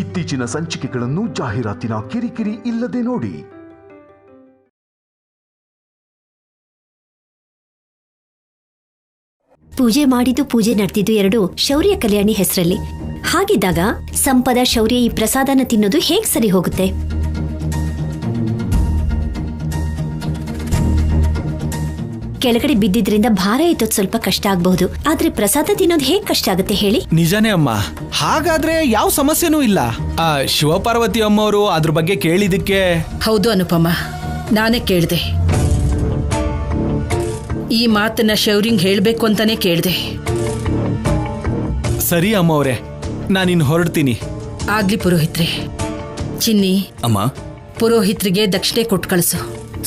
ಇತ್ತೀಚಿನ ಸಂಚಿಕೆಗಳನ್ನು ಜಾಹೀರಾತಿನ ಕಿರಿಕಿರಿ ಇಲ್ಲದೆ ನೋಡಿ. ಪೂಜೆ ಮಾಡಿದ್ದು ಪೂಜೆ ನಡೆದಿದ್ದು ಎರಡು ಶೌರ್ಯ ಕಲ್ಯಾಣಿ ಹೆಸರಲ್ಲಿ. ಹಾಗಿದ್ದಾಗ ಸಂಪದ ಶೌರ್ಯ ಈ ಪ್ರಸಾದನ ತಿನ್ನೋದು ಹೇಗ್ ಸರಿ ಹೋಗುತ್ತೆ? ಕೆಳಗಡೆ ಬಿದ್ದಿದ್ರಿಂದ ಭಾರ ಎತ್ತೋದು ಸ್ವಲ್ಪ ಕಷ್ಟ ಆಗಬಹುದು, ಆದ್ರೆ ಪ್ರಸಾದ ತಿನ್ನೋದು ಹೇಗ್ ಕಷ್ಟ ಆಗುತ್ತೆ ಹೇಳಿ? ನಿಜಾನೇ ಅಮ್ಮ. ಹಾಗಾದ್ರೆ ಯಾವ ಸಮಸ್ಯೆನೂ ಇಲ್ಲ. ಶಿವಪಾರ್ವತಿ ಅಮ್ಮವರು ಅದ್ರ ಬಗ್ಗೆ ಕೇಳಿದಕ್ಕೆ. ಹೌದು ಅನುಪಮ, ನಾನೇ ಕೇಳ್ದೆ. ಈ ಮಾತನ್ನ ಶೌರಿಂಗ್ ಹೇಳ್ಬೇಕು ಅಂತಾನೆ ಕೇಳ್ದೆ. ಸರಿ ಅಮ್ಮ ಅವರೇ, ನಾನಿನ್ ಹೊರಡ್ತೀನಿ. ಆಗ್ಲಿ ಪುರೋಹಿತ್ರೆ. ಚಿನ್ನಿ ಅಮ್ಮ, ಪುರೋಹಿತ್ರಿಗೆ ದಕ್ಷಿಣೆ ಕೊಟ್ಟು ಕಳಿಸು.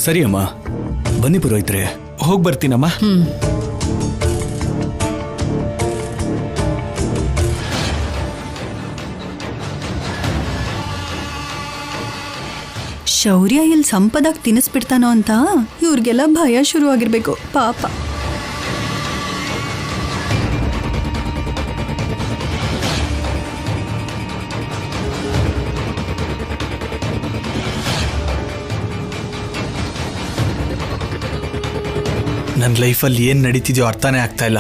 ಸರಿ ಅಮ್ಮ, ಬನ್ನಿ ಪುರೋಹಿತ್ರೆ. ಹೋಗಿ ಬರ್ತೀನಮ್ಮ. ಶೌರ್ಯ ಇಲ್ಲಿ ಸಂಪದಾಗ ತಿನ್ನಿಸ್ಬಿಡ್ತಾನೋ ಅಂತ ಇವ್ರಿಗೆಲ್ಲ ಭಯ ಶುರುವಾಗಿರ್ಬೇಕು ಪಾಪ. ನನ್ನ ಲೈಫಲ್ಲಿ ಏನು ನಡೀತಿದೆಯೋ ಅರ್ಥನೇ ಆಗ್ತಾ ಇಲ್ಲ.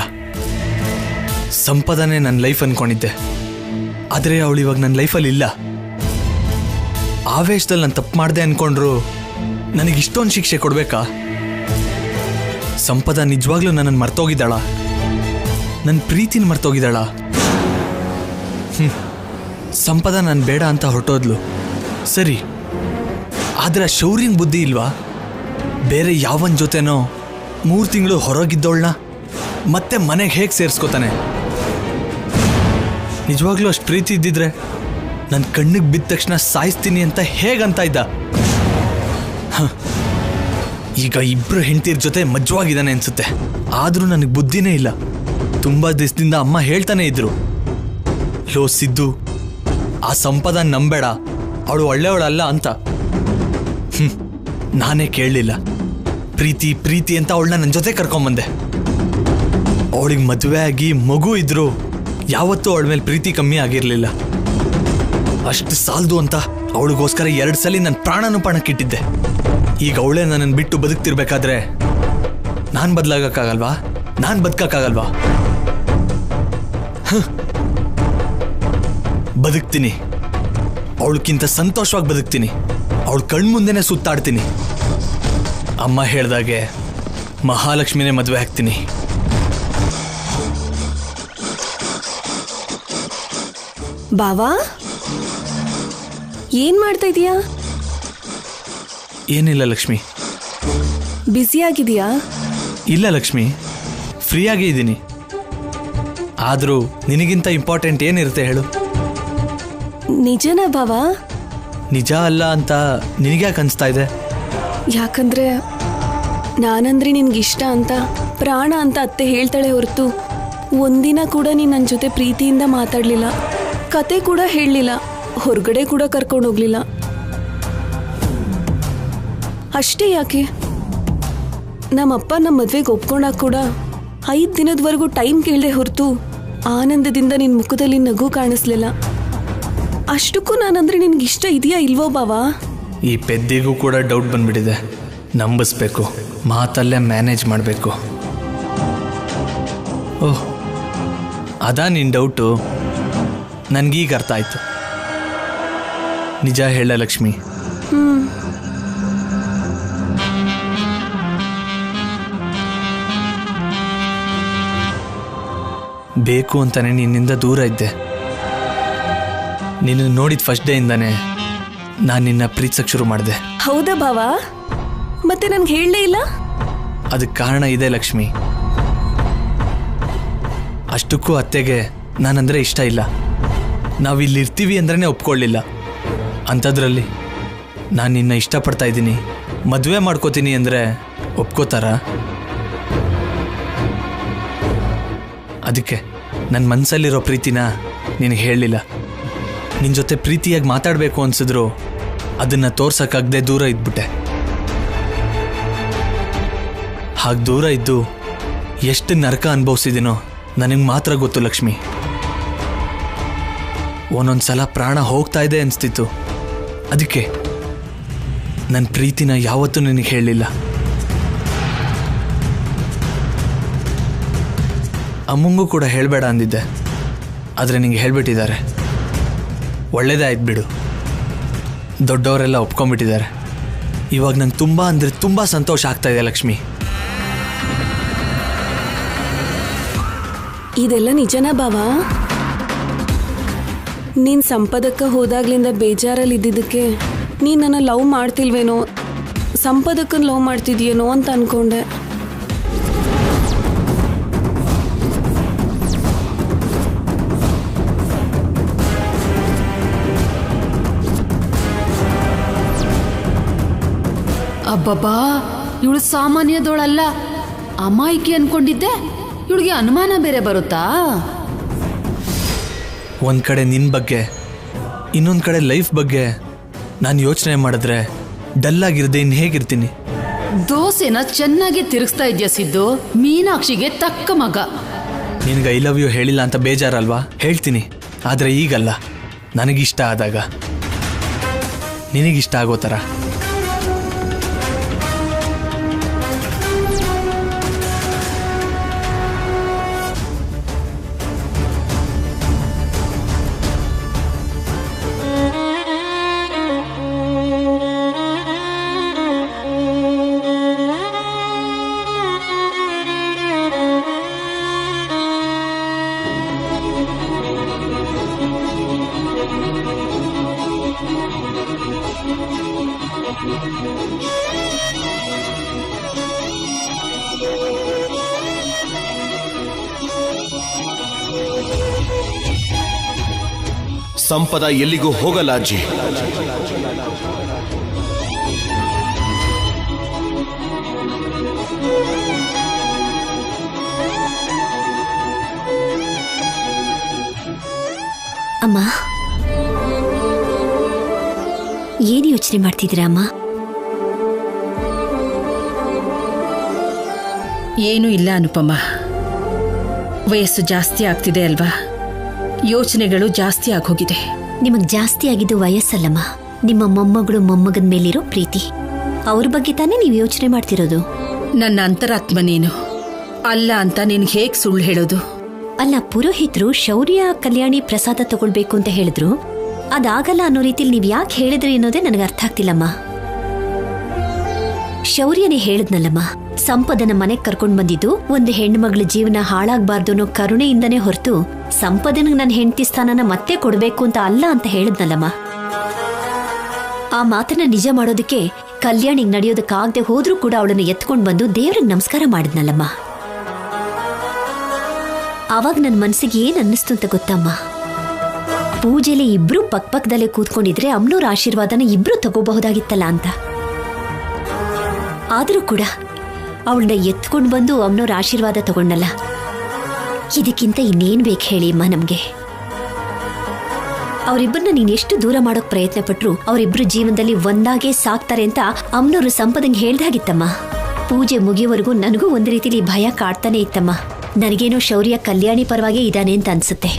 ಸಂಪದನೇ ನನ್ನ ಲೈಫ್ ಅನ್ಕೊಂಡಿದ್ದೆ, ಆದರೆ ಅವಳು ಇವಾಗ ನನ್ನ ಲೈಫಲ್ಲಿ ಇಲ್ಲ. ಆವೇಶದಲ್ಲಿ ನಾನು ತಪ್ಪು ಮಾಡಿದೆ ಅನ್ಕೊಂಡ್ರು ನನಗೆ ಇಷ್ಟೊಂದು ಶಿಕ್ಷೆ ಕೊಡಬೇಕಾ? ಸಂಪದ ನಿಜವಾಗ್ಲೂ ನನ್ನನ್ನು ಮರ್ತೋಗಿದ್ದಾಳ? ನನ್ನ ಪ್ರೀತಿನ ಮರ್ತೋಗಿದ್ದಾಳ? ಸಂಪದ ನಾನು ಬೇಡ ಅಂತ ಹೊರಟೋದ್ಲು ಸರಿ, ಆದರೆ ಶೌರ್ಯಂಗೆ ಬುದ್ಧಿ ಇಲ್ವಾ? ಬೇರೆ ಯಾವನ ಜೊತೆನೋ 3 ತಿಂಗಳು ಹೊರಗಿದ್ದವಳನ್ನ ಮತ್ತೆ ಮನೆಗೆ ಹೇಗೆ ಸೇರಿಸ್ಕೋತಾನೆ? ನಿಜವಾಗ್ಲೂ ಅಷ್ಟು ಪ್ರೀತಿ ಇದ್ದಿದ್ರೆ ನನ್ನ ಕಣ್ಣಿಗೆ ಬಿದ್ದ ತಕ್ಷಣ ಸಾಯಿಸ್ತೀನಿ ಅಂತ ಹೇಗಂತ ಇದ್ದ. ಈಗ ಇಬ್ರು ಹೆಂಡತಿರ ಜೊತೆ ಮಜ್ವಾಗಿದ್ದಾನೆ ಅನ್ಸುತ್ತೆ. ಆದರೂ ನನಗೆ ಬುದ್ಧಿನೇ ಇಲ್ಲ. ತುಂಬ ದಿವಸದಿಂದ ಅಮ್ಮ ಹೇಳ್ತಾನೆ ಇದ್ರು, ಲೋ ಸಿದ್ದು, ಆ ಸಂಪದ ನಂಬೇಡ, ಅವಳು ಒಳ್ಳೆಯವಳಲ್ಲ ಅಂತ. ನಾನೇ ಕೇಳಲಿಲ್ಲ. ಪ್ರೀತಿ ಪ್ರೀತಿ ಅಂತ ಅವಳನ್ನ ನನ್ನ ಜೊತೆ ಕರ್ಕೊಂಬಂದೆ. ಅವಳಿಗೆ ಮದುವೆ ಆಗಿ ಮಗು ಇದ್ರು ಯಾವತ್ತೂ ಅವಳ ಮೇಲೆ ಪ್ರೀತಿ ಕಮ್ಮಿ ಆಗಿರಲಿಲ್ಲ. ಅಷ್ಟು ಸಾಲದು ಅಂತ ಅವಳಿಗೋಸ್ಕರ 2 ಸಲ ನನ್ನ ಪ್ರಾಣನೂ ಪಣಕ್ಕಿಟ್ಟಿದ್ದೆ. ಈಗ ಅವಳೇ ನನ್ನನ್ನು ಬಿಟ್ಟು ಬದುಕ್ತಿರ್ಬೇಕಾದ್ರೆ ನಾನು ಬದಲಾಗಕ್ಕಾಗಲ್ವಾ? ನಾನು ಬದುಕಕ್ಕಾಗಲ್ವಾ? ಬದುಕ್ತೀನಿ, ಅವಳಕ್ಕಿಂತ ಸಂತೋಷವಾಗಿ ಬದುಕ್ತೀನಿ. ಅವಳ ಕಣ್ಮುಂದೆನೇ ಸುತ್ತಾಡ್ತೀನಿ. ಅಮ್ಮ ಹೇಳ್ದಾಗೆ ಮಹಾಲಕ್ಷ್ಮಿನೇ ಮದುವೆ ಆಗ್ತೀನಿ. ಬಾವಾ, ಏನ್ ಮಾಡ್ತಾ ಇದೀಯಾ? ಏನಿಲ್ಲ ಲಕ್ಷ್ಮಿ. ಬ್ಯುಸಿ ಆಗಿದೆಯಾ? ಇಲ್ಲ ಲಕ್ಷ್ಮಿ, ಫ್ರೀಯಾಗೇ ಇದ್ದೀನಿ. ಆದರೂ ನಿನಗಿಂತ ಇಂಪಾರ್ಟೆಂಟ್ ಏನಿರುತ್ತೆ ಹೇಳು? ನಿಜನಾ ಬಾವಾ? ನಿಜ ಅಲ್ಲ ಅಂತ ನಿನಗ್ಯಾಕೆ ಅನಿಸ್ತಾ ಇದೆ? ಯಾಕಂದ್ರೆ ನಾನಂದ್ರೆ ನಿನ್ಗಿಷ್ಟ ಅಂತ, ಪ್ರಾಣ ಅಂತ ಅತ್ತೆ ಹೇಳ್ತಾಳೆ ಹೊರತು ಒಂದಿನ ಕೂಡ ನೀನು ನನ್ನ ಜೊತೆ ಪ್ರೀತಿಯಿಂದ ಮಾತಾಡಲಿಲ್ಲ, ಕತೆ ಕೂಡ ಹೇಳಲಿಲ್ಲ, ಹೊರಗಡೆ ಕೂಡ ಕರ್ಕೊಂಡು ಹೋಗ್ಲಿಲ್ಲ. ಅಷ್ಟೇ ಯಾಕೆ, ನಮ್ಮಪ್ಪ ನಮ್ಮ ಮದುವೆಗೆ ಒಪ್ಕೊಂಡಾಗ ಕೂಡ 5 ದಿನದವರೆಗೂ ಟೈಮ್ ಕೇಳದೆ ಹೊರತು ಆನಂದದಿಂದ ನಿನ್ನ ಮುಖದಲ್ಲಿ ನಗು ಕಾಣಿಸ್ಲಿಲ್ಲ. ಅಷ್ಟಕ್ಕೂ ನಾನಂದ್ರೆ ನಿನ್ಗಿಷ್ಟ ಇದೆಯಾ ಇಲ್ವೋ ಬಾವಾ? ಈ ಪೆದ್ದಿಗೂ ಕೂಡ ಡೌಟ್ ಬಂದ್ಬಿಟ್ಟಿದೆ. ನಂಬಿಸ್ಬೇಕು, ಮಾತಲ್ಲೇ ಮ್ಯಾನೇಜ್ ಮಾಡಬೇಕು. ಓಹ್, ಅದಾ ನಿನ್ನ ಡೌಟು? ನನಗೀಗ ಅರ್ಥ ಆಯ್ತು. ನಿಜ ಹೇಳ ಲಕ್ಷ್ಮಿ, ಬೇಕು ಅಂತಾನೆ ನಿನ್ನಿಂದ ದೂರ ಇದ್ದೆ. ನಿನ್ನ ನೋಡಿದ ಫಸ್ಟ್ ಡೇ ಇಂದಾನೆ ನಾನು ನಿನ್ನ ಪ್ರೀತಿಸಕ್ಕೆ ಶುರು ಮಾಡಿದೆ. ಹೌದಾ ಬಾವಾ? ಮತ್ತೆ ನನ್ಗೆ ಹೇಳಲೇ ಇಲ್ಲ? ಅದಕ್ಕೆ ಕಾರಣ ಇದೆ ಲಕ್ಷ್ಮಿ. ಅಷ್ಟಕ್ಕೂ ಅತ್ತೆಗೆ ನಾನಂದರೆ ಇಷ್ಟ ಇಲ್ಲ. ನಾವಿಲ್ಲಿರ್ತೀವಿ ಅಂದ್ರೇ ಒಪ್ಕೊಳ್ಳಿಲ್ಲ. ಅಂಥದ್ರಲ್ಲಿ ನಾನು ನಿನ್ನ ಇಷ್ಟಪಡ್ತಾ ಇದ್ದೀನಿ, ಮದುವೆ ಮಾಡ್ಕೋತೀನಿ ಅಂದರೆ ಒಪ್ಕೋತಾರ? ಅದಕ್ಕೆ ನನ್ನ ಮನಸ್ಸಲ್ಲಿರೋ ಪ್ರೀತಿನ ನಿನಗೆ ಹೇಳಲಿಲ್ಲ. ನಿನ್ನ ಜೊತೆ ಪ್ರೀತಿಯಾಗಿ ಮಾತಾಡಬೇಕು ಅನ್ಸಿದ್ರು ಅದನ್ನು ತೋರ್ಸೋಕ್ಕಾಗದೆ ದೂರ ಇದ್ಬಿಟ್ಟೆ. ಹಾಗೆ ದೂರ ಇದ್ದು ಎಷ್ಟು ನರಕ ಅನುಭವಿಸಿದ್ದೀನೋ ನನಗೆ ಮಾತ್ರ ಗೊತ್ತು ಲಕ್ಷ್ಮಿ. ಒಂದೊಂದ್ಸಲ ಪ್ರಾಣ ಹೋಗ್ತಾ ಇದೆ ಅನಿಸ್ತಿತ್ತು. ಅದಕ್ಕೆ ನನ್ನ ಪ್ರೀತಿನ ಯಾವತ್ತೂ ನಿನಗೆ ಹೇಳಲಿಲ್ಲ. ಅಮ್ಮಂಗೂ ಕೂಡ ಹೇಳಬೇಡ ಅಂದಿದ್ದೆ, ಆದರೆ ನಿಂಗೆ ಹೇಳ್ಬಿಟ್ಟಿದ್ದಾರೆ. ಒಳ್ಳೇದೇ ಆಯ್ತು ಬಿಡು, ದೊಡ್ಡವರೆಲ್ಲ ಒಪ್ಕೊಂಡ್ಬಿಟ್ಟಿದ್ದಾರೆ. ಇವಾಗ ನಂಗೆ ತುಂಬ ಅಂದರೆ ತುಂಬ ಸಂತೋಷ ಆಗ್ತಾ ಇದೆ ಲಕ್ಷ್ಮಿ. ಇದೆಲ್ಲ ನಿಜನಾ ಬಾವಾ? ನೀನು ಸಂಪದಕ್ಕೆ ಹೋದಾಗ್ಲಿಂದ ಬೇಜಾರಲ್ಲಿ ಇದ್ದಿದ್ದಕ್ಕೆ ನೀನು ನನ್ನ ಲವ್ ಮಾಡ್ತಿಲ್ವೇನೋ, ಸಂಪದಕ್ಕನ್ನು ಲವ್ ಮಾಡ್ತಿದ್ಯೇನೋ ಅಂತ ಅನ್ಕೊಂಡೆ. ಅಬ್ಬಬ್ಬಾ, ಇವಳು ಸಾಮಾನ್ಯದೋಳಲ್ಲ, ಅಮಾಯಕಿ ಅನ್ಕೊಂಡಿದ್ದೆ. ಇವಳಿಗೆ ಅನುಮಾನ ಬೇರೆ ಬರುತ್ತಾ? ಒಂದು ಕಡೆ ನಿನ್ನ ಬಗ್ಗೆ, ಇನ್ನೊಂದು ಕಡೆ ಲೈಫ್ ಬಗ್ಗೆ ನಾನು ಯೋಚನೆ ಮಾಡಿದ್ರೆ ಡಲ್ಲಾಗಿರದೆ ಇನ್ನು ಹೇಗಿರ್ತೀನಿ? ದೋಸೆನ ಚೆನ್ನಾಗಿ ತಿರುಗಿಸ್ತಾ ಇದೆಯಾ ಸಿದ್ದು? ಮೀನಾಕ್ಷಿಗೆ ತಕ್ಕ ಮಗ. ನಿನಗೆ ಐ ಲವ್ ಯು ಹೇಳಿಲ್ಲ ಅಂತ ಬೇಜಾರಲ್ವಾ? ಹೇಳ್ತೀನಿ, ಆದರೆ ಈಗಲ್ಲ. ನನಗಿಷ್ಟ ಆದಾಗ, ನಿನಗಿಷ್ಟ ಆಗೋ ಥರ. ಸಂಪದ ಎಲ್ಲಿಗೂ ಹೋಗಲ್ಲ ಅಜ್ಜಿ. ಅಮ್ಮ, ಏನು ಯೋಚನೆ ಮಾಡ್ತಿದ್ದೀರಾ ಅಮ್ಮ? ಏನೂ ಇಲ್ಲ ಅನುಪಮ. ವಯಸ್ಸು ಜಾಸ್ತಿ ಆಗ್ತಿದೆ ಅಲ್ವಾ, ಯೋಚನೆಗಳು ಜಾಸ್ತಿ ಆಗೋಗಿದೆ. ನಿಮಗ್ ಜಾಸ್ತಿ ಆಗಿದ್ದು ವಯಸ್ಸಲ್ಲಮ್ಮ, ನಿಮ್ಮ ಮೊಮ್ಮಗಳು ಮೊಮ್ಮಗನ ಮೇಲಿರೋ ಪ್ರೀತಿ. ಅವ್ರ ಬಗ್ಗೆ ತಾನೇ ನೀವು ಯೋಚನೆ ಮಾಡ್ತಿರೋದು. ನನ್ನ ಅಂತರಾತ್ಮ ನೀನು ಅಲ್ಲ ಅಂತ ನಿನ್ಗೆ ಹೇಗೆ ಸುಳ್ಳು ಹೇಳೋದು? ಅಲ್ಲ, ಪುರೋಹಿತರು ಶೌರ್ಯ ಕಲ್ಯಾಣಿ ಪ್ರಸಾದ ತಗೊಳ್ಬೇಕು ಅಂತ ಹೇಳಿದ್ರು. ಅದಾಗಲ್ಲ ಅನ್ನೋ ರೀತಿಲಿ ನೀವು ಯಾಕೆ ಹೇಳಿದ್ರಿ ಅನ್ನೋದೇ ನನಗೆ ಅರ್ಥ ಆಗ್ತಿಲ್ಲಮ್ಮ. ಶೌರ್ಯನೇ ಹೇಳಿದ್ನಲ್ಲಮ್ಮ, ಸಂಪದನ ಮನೆಗೆ ಕರ್ಕೊಂಡು ಬಂದಿದ್ದು ಒಂದು ಹೆಣ್ಮಗಳ ಜೀವನ ಹಾಳಾಗಬಾರ್ದು ಅನ್ನೋ ಕರುಣೆಯಿಂದನೇ ಹೊರತು ಸಂಪದನಿಗೆ ನನ್ನ ಹೆಂಡತಿ ಸ್ಥಾನನ ಮತ್ತೆ ಕೊಡಬೇಕು ಅಂತ ಅಲ್ಲ ಅಂತ ಹೇಳಿದ್ನಲ್ಲಮ್ಮ. ಆ ಮಾತನ್ನ ನಿಜ ಮಾಡೋದಕ್ಕೆ ಕಲ್ಯಾಣಿಗೆ ನಡೆಯೋದಕ್ಕಾಗದೆ ಹೋದ್ರೂ ಕೂಡ ಅವಳನ್ನು ಎತ್ಕೊಂಡು ಬಂದು ದೇವ್ರಿಗೆ ನಮಸ್ಕಾರ ಮಾಡಿದ್ನಲ್ಲಮ್ಮ. ಆವಾಗ ನನ್ನ ಮನಸ್ಸಿಗೆ ಏನ್ ಅನ್ನಿಸ್ತು ಅಂತ ಗೊತ್ತಮ್ಮ? ಪೂಜೆಲಿ ಇಬ್ರು ಪಕ್ಕದಲ್ಲೇ ಕೂತ್ಕೊಂಡಿದ್ರೆ ಅಮ್ಮನವ್ರ ಆಶೀರ್ವಾದನ ಇಬ್ರು ತಗೋಬಹುದಾಗಿತ್ತಲ್ಲ ಅಂತ. ಆದರೂ ಕೂಡ ಅವಳನ್ನ ಎತ್ಕೊಂಡು ಬಂದು ಅಮ್ಮನವ್ರ ಆಶೀರ್ವಾದ ತಗೊಂಡಲ್ಲ. ಇದಕ್ಕಿಂತ ಇನ್ನೇನ್ ಬೇಕು ಹೇಳಿ ಅಮ್ಮ ನಮ್ಗೆ? ಅವರಿಬ್ಬರನ್ನ ನೀನ್ ಎಷ್ಟು ದೂರ ಮಾಡೋಕ್ ಪ್ರಯತ್ನ ಪಟ್ರು ಅವರಿಬ್ರು ಜೀವನದಲ್ಲಿ ಒಂದಾಗೆ ಸಾಕ್ತಾರೆ ಅಂತ ಅಮ್ಮನವ್ರು ಸಂಪದಂಗೆ ಹೇಳ್ದಾಗಿತ್ತಮ್ಮ. ಪೂಜೆ ಮುಗಿಯವರೆಗೂ ನನಗೂ ಒಂದು ರೀತಿಲಿ ಭಯ ಕಾಡ್ತಾನೆ ಇತ್ತಮ್ಮ. ನನಗೇನೋ ಶೌರ್ಯ ಕಲ್ಯಾಣಿ ಪರವಾಗೇ ಇದ್ದಾನೆ ಅಂತ ಅನ್ಸುತ್ತೆ.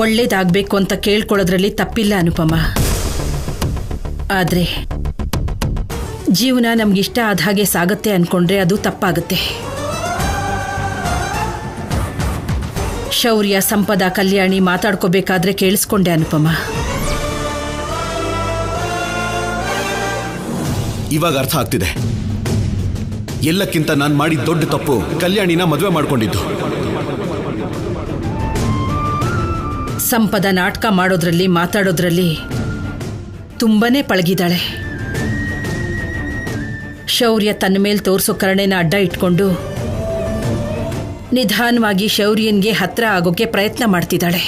ಒಳ್ಳೇದಾಗಬೇಕು ಅಂತ ಕೇಳ್ಕೊಳ್ಳೋದ್ರಲ್ಲಿ ತಪ್ಪಿಲ್ಲ ಅನುಪಮ. ಆದ್ರೆ ಜೀವನ ನಮ್ಗಿಷ್ಟ ಆದ ಹಾಗೆ ಸಾಗತ್ತೆ ಅನ್ಕೊಂಡ್ರೆ ಅದು ತಪ್ಪಾಗುತ್ತೆ. ಶೌರ್ಯ, ಸಂಪದ, ಕಲ್ಯಾಣಿ ಮಾತಾಡ್ಕೋಬೇಕಾದ್ರೆ ಕೇಳಿಸ್ಕೊಂಡೆ ಅನುಪಮ. ಇವಾಗ ಅರ್ಥ ಆಗ್ತಿದೆ. ಎಲ್ಲಕ್ಕಿಂತ ನಾನು ಮಾಡಿದ ದೊಡ್ಡ ತಪ್ಪು ಕಲ್ಯಾಣಿನ ಮದುವೆ ಮಾಡ್ಕೊಂಡಿದ್ದು. ಸಂಪದ ನಾಟಕ ಮಾಡೋದ್ರಲ್ಲಿ, ಮಾತಾಡೋದ್ರಲ್ಲಿ ತುಂಬಾನೇ ಪಳಗಿದಾಳೆ. ಶೌರ್ಯ ತನ್ನ ಮೇಲೆ ತೋರಿಸೋ ಕರುಣೆನ ಅಡ್ಡ ಇಟ್ಕೊಂಡು ನಿಧಾನವಾಗಿ ಶೌರ್ಯನ್ಗೆ ಹತ್ರ ಆಗೋಕೆ ಪ್ರಯತ್ನ ಮಾಡ್ತಿದ್ದಾಳೆ.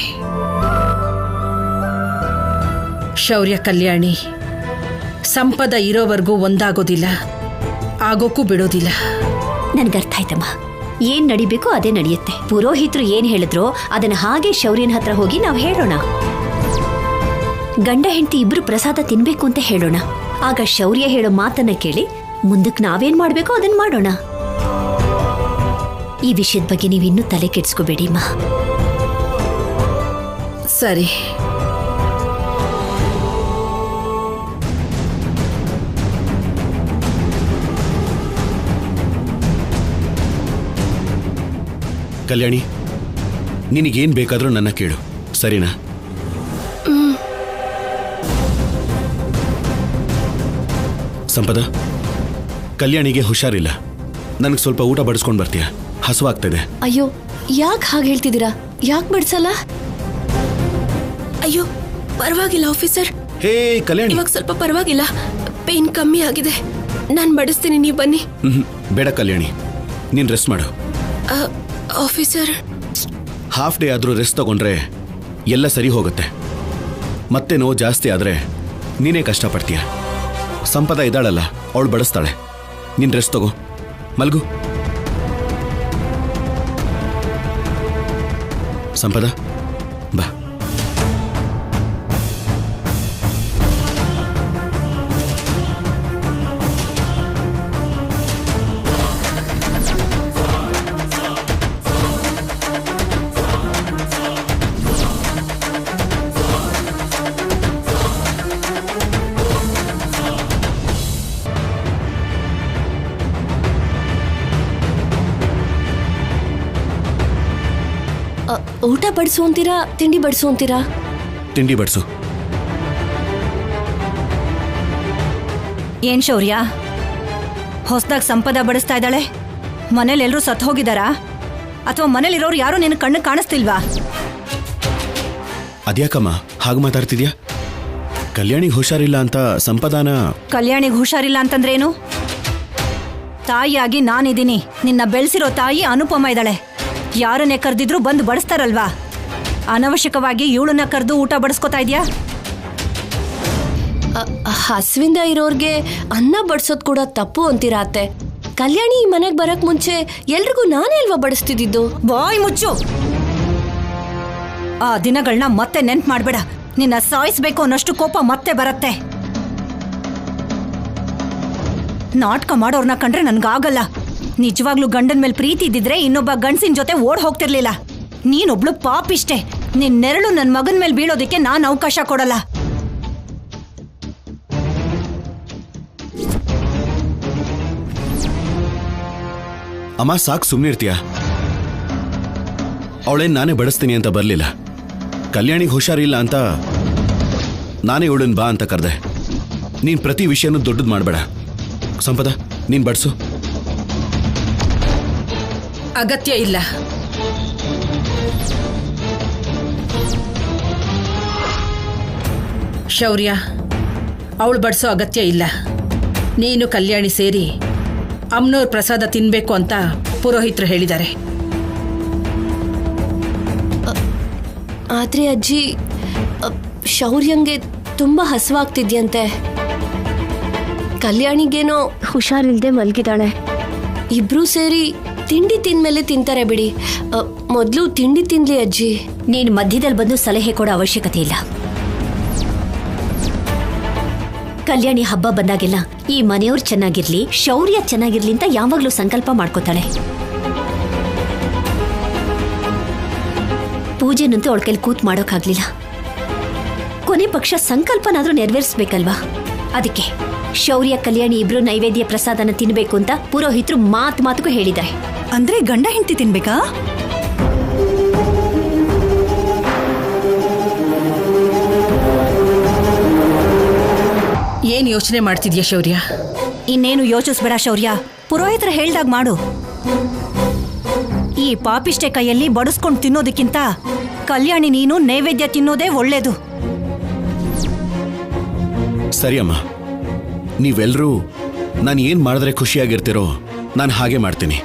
ಶೌರ್ಯ ಕಲ್ಯಾಣಿ ಸಂಪದ ಇರೋವರೆಗೂ ಒಂದಾಗೋದಿಲ್ಲ, ಆಗೋಕ್ಕೂ ಬಿಡೋದಿಲ್ಲ. ನನ್ಗರ್ಥ ಆಯ್ತಮ್ಮ. ಏನ್ ನಡಿಬೇಕೋ ಅದೇ ನಡೆಯುತ್ತೆ. ಪುರೋಹಿತರು ಏನ್ ಹೇಳಿದ್ರೋ ಅದನ್ನ ಹಾಗೆ ಶೌರ್ಯನ ಹತ್ರ ಹೋಗಿ ನಾವು ಹೇಳೋಣ. ಗಂಡ ಹೆಂಡತಿ ಇಬ್ರು ಪ್ರಸಾದ ತಿನ್ಬೇಕು ಅಂತ ಹೇಳೋಣ. ಆಗ ಶೌರ್ಯ ಹೇಳೋ ಮಾತನ್ನ ಕೇಳಿ ಮುಂದಕ್ಕೆ ನಾವೇನ್ ಮಾಡ್ಬೇಕೋ ಅದನ್ನ ಮಾಡೋಣ. ಈ ವಿಷಯದ ಬಗ್ಗೆ ನೀವಿನ್ನೂ ತಲೆ ಕೆಡಿಸ್ಕೋಬೇಡಿ ಅಮ್ಮ. ಸರಿ. ಕಲ್ಯಾಣಿ, ನಿನಗೇನ್ ಬೇಕಾದ್ರೂ ನನ್ನ ಕೇಳು, ಸರಿನಾ? ಸಂಪದ, ಕಲ್ಯಾಣಿಗೆ ಹುಷಾರಿಲ್ಲ. ನನಗೆ ಸ್ವಲ್ಪ ಊಟ ಬಡಿಸ್ಕೊಂಡು ಬರ್ತೀಯಾ? ಹಸುವಾಗ್ತದೆ. ಅಯ್ಯೋ, ಯಾಕೆ ಹಾಗೆ ಹೇಳ್ತಿದ್ದೀರಾ? ಯಾಕೆ ಬಡ್ಸಲ್ಲ? ಅಯ್ಯೋ, ಪರವಾಗಿಲ್ಲ ಆಫೀಸರ್. ಹೇ ಕಲ್ಯಾಣಿ, ಇವಾಗ ಸ್ವಲ್ಪ ಪರವಾಗಿಲ್ಲ, ಪೇನ್ ಕಮ್ಮಿ ಆಗಿದೆ. ನಾನು ಬಡಿಸ್ತೀನಿ, ನೀವು ಬನ್ನಿ. ಬೇಡ ಕಲ್ಯಾಣಿ, ನೀನು ರೆಸ್ಟ್ ಮಾಡು. ಆಫೀಸರ್, ಹಾಫ್ ಡೇ ಆದರೂ ರೆಸ್ಟ್ ತಗೊಂಡ್ರೆ ಎಲ್ಲ ಸರಿ ಹೋಗುತ್ತೆ. ಮತ್ತೆ ನೋವು ಜಾಸ್ತಿ ಆದರೆ ನೀನೇ ಕಷ್ಟಪಡ್ತೀಯ. ಸಂಪದ ಇದ್ದಾಳಲ್ಲ, ಅವಳು ಬಡಿಸ್ತಾಳೆ. ನೀನು ರೆಸ್ಟ್ ತಗೋ, ಮಲ್ಗು. ಸಂಪದ, ಬಾ. ಊಟ ಬಡಿಸು ಅಂತೀರಾ, ತಿಂಡಿ ಬಡಿಸು ಅಂತೀರಾ? ತಿಂಡಿ ಬಡಿಸು. ಏನ್ ಶೌರ್ಯ, ಹೊಸದಾಗಿ ಸಂಪದ ಬಡಿಸ್ತಾ ಇದ್ದಾಳೆ? ಮನೇಲಿ ಎಲ್ಲರೂ ಸತ್ತು ಹೋಗಿದಾರಾ? ಅಥವಾ ಮನೇಲಿರೋರು ಯಾರು ನಿನ್ನ ಕಣ್ಣು ಕಾಣಿಸ್ತಿಲ್ವಾ? ಅದ್ಯಾಕಮ್ಮ ಹಾಗೆ ಮಾತಾಡ್ತಿದ್ಯಾ? ಕಲ್ಯಾಣಿಗೆ ಹುಷಾರಿಲ್ಲ ಅಂತ ಸಂಪದಾನ... ಕಲ್ಯಾಣಿಗೆ ಹುಷಾರಿಲ್ಲ ಅಂತಂದ್ರೇನು? ತಾಯಿಯಾಗಿ ನಾನಿದ್ದೀನಿ. ನಿನ್ನ ಬೆಳೆಸಿರೋ ತಾಯಿ ಅನುಪಮ ಇದ್ದಾಳೆ. ಯಾರನ್ನೇ ಕರೆದಿದ್ರು ಬಂದು ಬಡಿಸ್ತಾರಲ್ವಾ? ಅನವಶ್ಯಕವಾಗಿ ಇವಳನ್ನ ಕರೆದು ಊಟ ಬಡಿಸ್ಕೊತಾ ಇದೆಯಾ? ಹಸುವಿಂದ ಇರೋರ್ಗೆ ಅನ್ನ ಬಡಿಸೋದು ಕೂಡ ತಪ್ಪು ಅಂತೀರಾ ಅತ್ತೆ? ಕಲ್ಯಾಣಿ ಈ ಮನೆಗೆ ಬರಕ್ ಮುಂಚೆ ಎಲ್ರಿಗೂ ನಾನೇ ಅಲ್ವಾ ಬಡಿಸ್ತಿದ್ದು? ಬಾಯ್ ಮುಚ್ಚು. ಆ ದಿನಗಳನ್ನ ಮತ್ತೆ ನೆನ್ಪು ಮಾಡ್ಬೇಡ. ನಿನ್ನ ಸಾಯಿಸ್ಬೇಕು ಅನ್ನೋಷ್ಟು ಕೋಪ ಮತ್ತೆ ಬರತ್ತೆ. ನಾಟಕ ಮಾಡೋರ್ನ ಕಂಡ್ರೆ ನನ್ಗಾಗಲ್ಲ. ನಿಜವಾಗ್ಲೂ ಗಂಡನ ಮೇಲೆ ಪ್ರೀತಿ ಇದ್ದಿದ್ರೆ ಇನ್ನೊಬ್ಬ ಗಂಡಸಿನ ಜೊತೆ ಓಡ್ ಹೋಗ್ತಿರ್ಲಿಲ್ಲ. ನೀನೊಬ್ಳು ಪಾಪಿಷ್ಟೆ. ನಿನ್ ನೆರಳು ನನ್ನ ಮಗನ ಮೇಲೆ ಬೀಳೋದಕ್ಕೆ ನಾನು ಅವಕಾಶ ಕೊಡಲ್ಲ. ಅಮ್ಮ ಸಾಕು, ಸುಮ್ಮನೆ ಇರ್ತೀಯಾ? ಅವಳೇನು ನಾನೇ ಬಡಿಸ್ತೀನಿ ಅಂತ ಬರಲಿಲ್ಲ. ಕಲ್ಯಾಣಿಗೆ ಹುಷಾರಿಲ್ಲ ಅಂತ ನಾನೇ ಇವಳನ್ ಬಾ ಅಂತ ಕರೆದೆ. ನೀನು ಪ್ರತಿ ವಿಷಯನೂ ದೊಡ್ಡದು ಮಾಡಬೇಡ. ಸಂಪದ, ನೀನು ಬಡಿಸು. ಅಗತ್ಯ ಇಲ್ಲ. ಶೌರ್ಯ, ಅವಳು ಬಡಿಸೋ ಅಗತ್ಯ ಇಲ್ಲ. ನೀನು ಕಲ್ಯಾಣಿ ಸೇರಿ ಅಮ್ನೋರ್ ಪ್ರಸಾದ ತಿನ್ಬೇಕು ಅಂತ ಪುರೋಹಿತರು ಹೇಳಿದ್ದಾರೆ. ಆದ್ರೆ ಅಜ್ಜಿ, ಶೌರ್ಯಂಗೆ ತುಂಬಾ ಹಸುವಾಗ್ತಿದ್ಯಂತೆ. ಕಲ್ಯಾಣಿಗೇನೋ ಹುಷಾರಿಲ್ದೆ ಮಲ್ಗಿದಾಳೆ. ಇಬ್ರು ಸೇರಿ ತಿಂಡಿ ತಿಂದ್ಮೇಲೆ ತಿಂತಾರೆ ಬಿಡಿ. ಮೊದಲು ತಿಂಡಿ ತಿನ್ಲಿ ಅಜ್ಜಿ. ನೀನು ಮಧ್ಯದಲ್ಲಿ ಬಂದು ಸಲಹೆ ಕೊಡೋ ಅವಶ್ಯಕತೆ ಇಲ್ಲ. ಕಲ್ಯಾಣಿ ಹಬ್ಬ ಬಂದಾಗೆಲ್ಲ ಈ ಮನೆಯವ್ರು ಚೆನ್ನಾಗಿರ್ಲಿ, ಶೌರ್ಯ ಚೆನ್ನಾಗಿರ್ಲಿ ಅಂತ ಯಾವಾಗ್ಲೂ ಸಂಕಲ್ಪ ಮಾಡ್ಕೋತಾಳೆ. ಪೂಜೆನಂತೂ ಅವಳ ಕೈಲಿ ಕೂತ್ ಮಾಡೋಕ್ಕಾಗ್ಲಿಲ್ಲ. ಕೊನೆ ಪಕ್ಷ ಸಂಕಲ್ಪನಾದ್ರೂ ನೆರವೇರಿಸ್ಬೇಕಲ್ವಾ? ಅದಕ್ಕೆ ಶೌರ್ಯ ಕಲ್ಯಾಣಿ ಇಬ್ರು ನೈವೇದ್ಯ ಪ್ರಸಾದನ ತಿನ್ಬೇಕು ಅಂತ ಪುರೋಹಿತರು ಮಾತಿಗೂ ಹೇಳಿದ್ದಾರೆ. ಅಂದ್ರೆ ಗಂಡ ಹೆಂಡತಿ ತಿನ್ಬೇಕಾ? ಏನ್ ಯೋಚನೆ ಮಾಡ್ತಿದ್ಯಾ ಶೌರ್ಯ? ಇನ್ನೇನು ಯೋಚಿಸ್ಬೇಡ ಶೌರ್ಯ. ಪುರೋಹಿತರು ಹೇಳ್ದಾಗ ಮಾಡು. ಈ ಪಾಪಿಷ್ಟೆ ಕೈಯಲ್ಲಿ ಬಡಿಸ್ಕೊಂಡು ತಿನ್ನೋದಕ್ಕಿಂತ ಕಲ್ಯಾಣಿ ನೀನು ನೈವೇದ್ಯ ತಿನ್ನೋದೇ ಒಳ್ಳೇದು. ಸರಿ ಅಮ್ಮ, ನೀವೆಲ್ಲರೂ ನಾನು ಏನು ಮಾಡಿದ್ರೆ ಖುಷಿಯಾಗಿರ್ತೀರೋ ನಾನು ಹಾಗೆ ಮಾಡ್ತೀನಿ.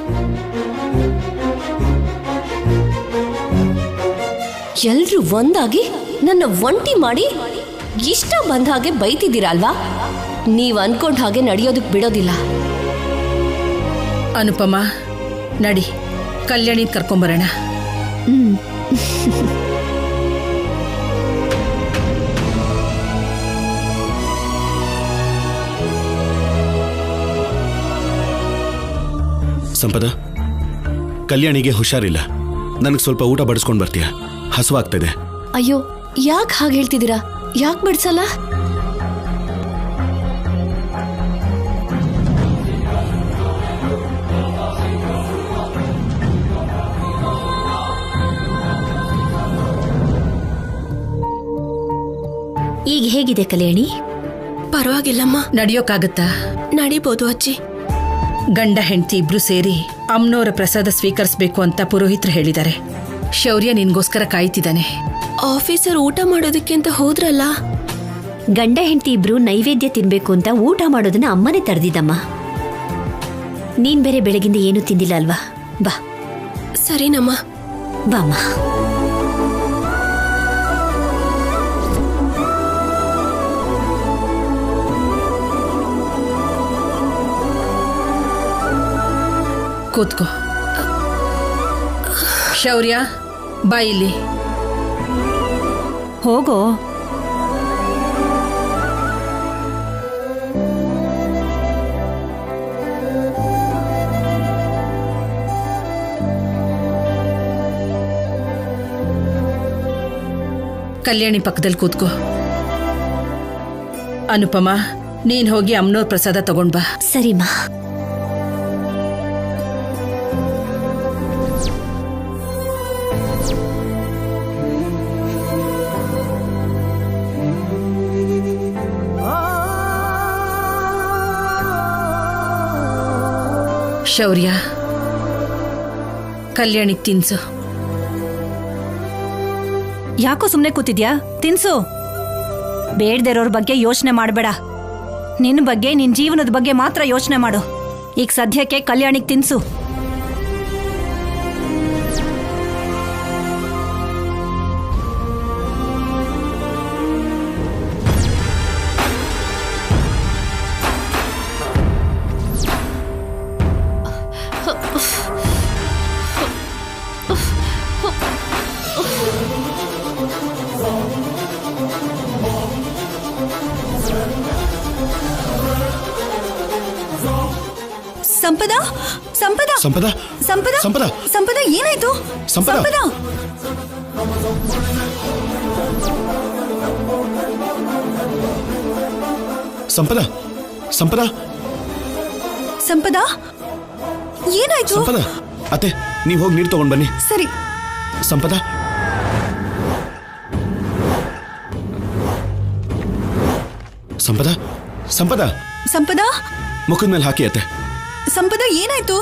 ಎಲ್ರೂ ಒಂದಾಗಿ ನನ್ನ ಒಂಟಿ ಮಾಡಿ ಇಷ್ಟ ಬಂದ ಹಾಗೆ ಬೈತಿದ್ದೀರಾ ಅಲ್ವಾ? ನೀವ್ ಅನ್ಕೊಂಡ್ ಹಾಗೆ ನಡೆಯೋದಕ್ ಬಿಡೋದಿಲ್ಲ. ಅನುಪಮ, ನಡಿ ಕಲ್ಯಾಣಿ ಕರ್ಕೊಂಬರೋಣ. ಸಂಪದ, ಕಲ್ಯಾಣಿಗೆ ಹುಷಾರಿಲ್ಲ. ನನಗೆ ಸ್ವಲ್ಪ ಊಟ ಬಡಿಸ್ಕೊಂಡು ಬರ್ತೀಯಾ? ಹಸುವಾಗ್ತದೆ. ಅಯ್ಯೋ, ಯಾಕೆ ಹಾಗೆ ಹೇಳ್ತಿದ್ದೀರಾ? ಯಾಕೆ ಬಡ್ಸಲ್ಲ? ಈಗ ಹೇಗಿದೆ ಕಲ್ಯಾಣಿ? ಪರವಾಗಿಲ್ಲಮ್ಮ, ನಡೆಯೋಕ್ಕಾಗತ್ತಾ? ನಡಿಬೋದು ಅಜ್ಜಿ. ಗಂಡ ಹೆಂಡತಿ ಇಬ್ರು ಸೇರಿ ಅಮ್ನೋರ ಪ್ರಸಾದ ಸ್ವೀಕರಿಸಬೇಕು ಅಂತ ಪುರೋಹಿತರು ಹೇಳಿದ್ದಾರೆ. ಶೌರ್ಯ ನಿನ್ಗೋಸ್ಕರ ಕಾಯ್ತಿದ್ದಾನೆ. ಆಫೀಸರ್ ಊಟ ಮಾಡೋದಕ್ಕೆ ಅಂತ ಹೋದ್ರಲ್ಲ? ಗಂಡ ಹೆಂಡತಿ ಇಬ್ರು ನೈವೇದ್ಯ ತಿನ್ಬೇಕು ಅಂತ ಊಟ ಮಾಡೋದನ್ನ ಅಮ್ಮನೇ ತಡೆದಿದ್ದಮ್ಮ. ನೀನ್ ಬೇರೆ ಬೆಳಗಿಂದ ಏನು ತಿಂದಿಲ್ಲ ಅಲ್ವಾ? ಬಾ. ಸರಿನಮ್ಮ. ಬಾಮ್ಮ. ಕೂತ್ಕೋ. ಶೌರ್ಯ, ಬಾ ಇಲ್ಲಿ. ಹೋಗೋ. ಕಲ್ಯಾಣಿ ಪಕ್ಕದಲ್ಲಿ ಕೂತ್ಕೋ. ಅನುಪಮ, ನೀನ್ ಹೋಗಿ ಅಮ್ನೋರ್ ಪ್ರಸಾದ ತಗೊಂಡ್ ಬಾ. ಸರಿಮಾ. ಶೌರ್ಯ, ಕಲ್ಯಾಣಿಗೆ ತಿನ್ಸು. ಯಾಕೋ ಸುಮ್ಮನೆ ಕೂತಿದ್ಯಾ? ತಿನ್ಸು. ಬೇಡದಿರೋರ್ ಬಗ್ಗೆ ಯೋಚನೆ ಮಾಡಬೇಡ. ನಿನ್ನ ಬಗ್ಗೆ, ನಿನ್ ಜೀವನದ ಬಗ್ಗೆ ಮಾತ್ರ ಯೋಚನೆ ಮಾಡು. ಈಗ ಸದ್ಯಕ್ಕೆ ಕಲ್ಯಾಣಿಗೆ ತಿನ್ಸು. ಸಂಪದ, ಸಂಪದ, ಸಂಪದ, ಸಂಪದ, ಸಂಪದ, ಸಂಪದ, ಏನಾಯ್ತು? ಸಂಪದ. ಸಂಪದ, ಸಂಪದ, ಸಂಪದ, ಏನಾಯ್ತು? ಸಂಪದ. ಅತ್ತೆ, ನೀವು ಹೋಗಿ ನೀರು ತಗೊಂಡ್ ಬನ್ನಿ. ಸರಿ. ಸಂಪದ, ಸಂಪದ, ಸಂಪದ, ಸಂಪದ, ಮುಖದ ಮೇಲೆ ಹಾಕಿ ಅತ್ತೆ. ಸಂಪದ, ಏನಾಯ್ತು?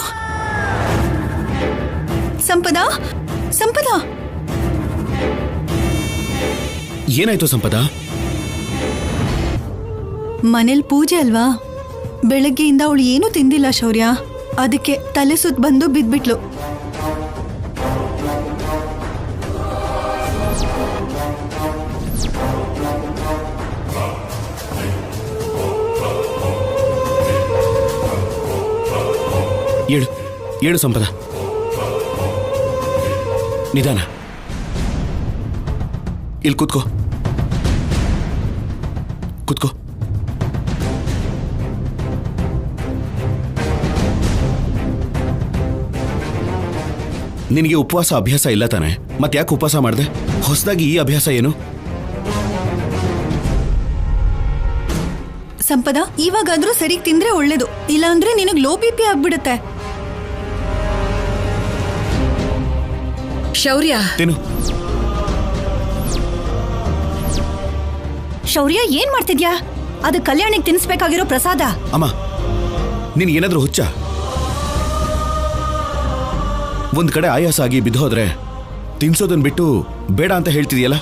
ಸಂಪದ, ಸಂಪದ, ಏನಾಯ್ತು ಸಂಪದ? ಮನೇಲಿ ಪೂಜೆ ಅಲ್ವಾ? ಬೆಳಗ್ಗೆಯಿಂದ ಅವಳು ಏನೂ ತಿಂದಿಲ್ಲ ಶೌರ್ಯ. ಅದಕ್ಕೆ ತಲೆ ಸುತ್ತ ಬಂದು ಬಿದ್ಬಿಟ್ಲು. ಏಳು, ಏಳು ಸಂಪದ. ನಿಧಾನ. ಇಲ್ಲಿ ಕೂತ್ಕೋ, ಕೂತ್ಕೋ. ನಿನಗೆ ಉಪವಾಸ ಅಭ್ಯಾಸ ಇಲ್ಲ ತಾನೆ? ಮತ್ತೆ ಯಾಕೆ ಉಪವಾಸ ಮಾಡಿದೆ? ಹೊಸದಾಗಿ ಈ ಅಭ್ಯಾಸ ಏನು? ಸಂಪದ, ಇವಾಗಾದ್ರೂ ಸರಿಗ್ ತಿಂದ್ರೆ ಒಳ್ಳೇದು. ಇಲ್ಲಾಂದ್ರೆ ನಿನಗ್ ಲೋ ಬಿ ಪಿ ಆಗ್ಬಿಡುತ್ತೆ. ಶೌರ್ಯ, ತಿನ್ನು. ಶೌರ್ಯ, ಏನ್ ಮಾಡ್ತಿದ್ಯಾ? ಅದು ಕಲ್ಯಾಣಿಗೆ ತಿನ್ಸ್ಬೇಕಾಗಿರೋ ಪ್ರಸಾದ. ಅಮ್ಮ, ನಿನ್ ಏನಾದ್ರೂ ಹುಚ್ಚ? ಒಂದ್ ಕಡೆ ಆಯಾಸ ಆಗಿ ಬಿದ್ದೋದ್ರೆ ತಿನ್ಸೋದನ್ ಬಿಟ್ಟು ಬೇಡ ಅಂತ ಹೇಳ್ತಿದ್ಯಲ್ಲ?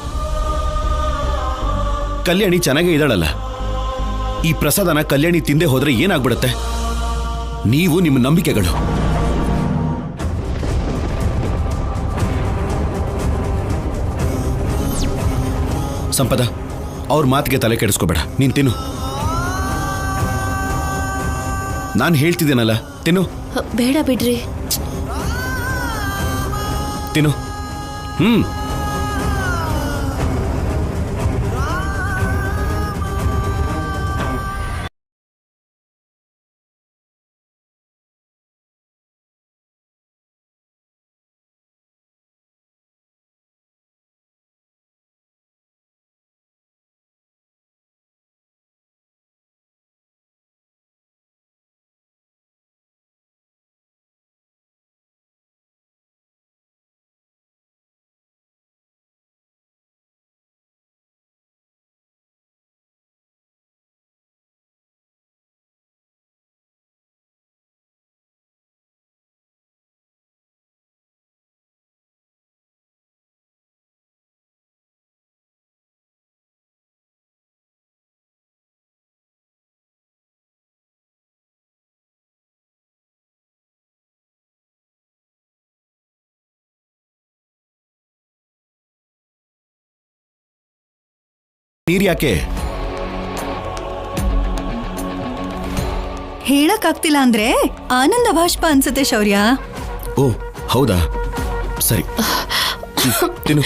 ಕಲ್ಯಾಣಿ ಚೆನ್ನಾಗೇ ಇದ್ದಾಳಲ್ಲ. ಈ ಪ್ರಸಾದನ ಕಲ್ಯಾಣಿ ತಿಂದೆ ಹೋದ್ರೆ ಏನಾಗ್ಬಿಡುತ್ತೆ? ನೀವು ನಿಮ್ಮ ನಂಬಿಕೆಗಳು. ಸಂಪದ, ಅವ್ರ ಮಾತಿಗೆ ತಲೆ ಕೆಡಿಸ್ಕೋಬೇಡ. ನೀನ್ ತಿನ್ನು. ನಾನು ಹೇಳ್ತಿದ್ದೇನಲ್ಲ, ತಿನ್ನು. ಬೇಡ ಬಿಡ್ರಿ. ತಿನ್ನು. ನೀರು ಯಾಕೆ? ಹೇಳಕ್ಕಾಗ್ತಿಲ್ಲ ಅಂದ್ರೆ ಆನಂದ ಬಾಷ್ಪ ಅನ್ಸುತ್ತೆ ಶೌರ್ಯ. ಓ ಹೌದಾ, ಸರಿ ತಿನ್ನು.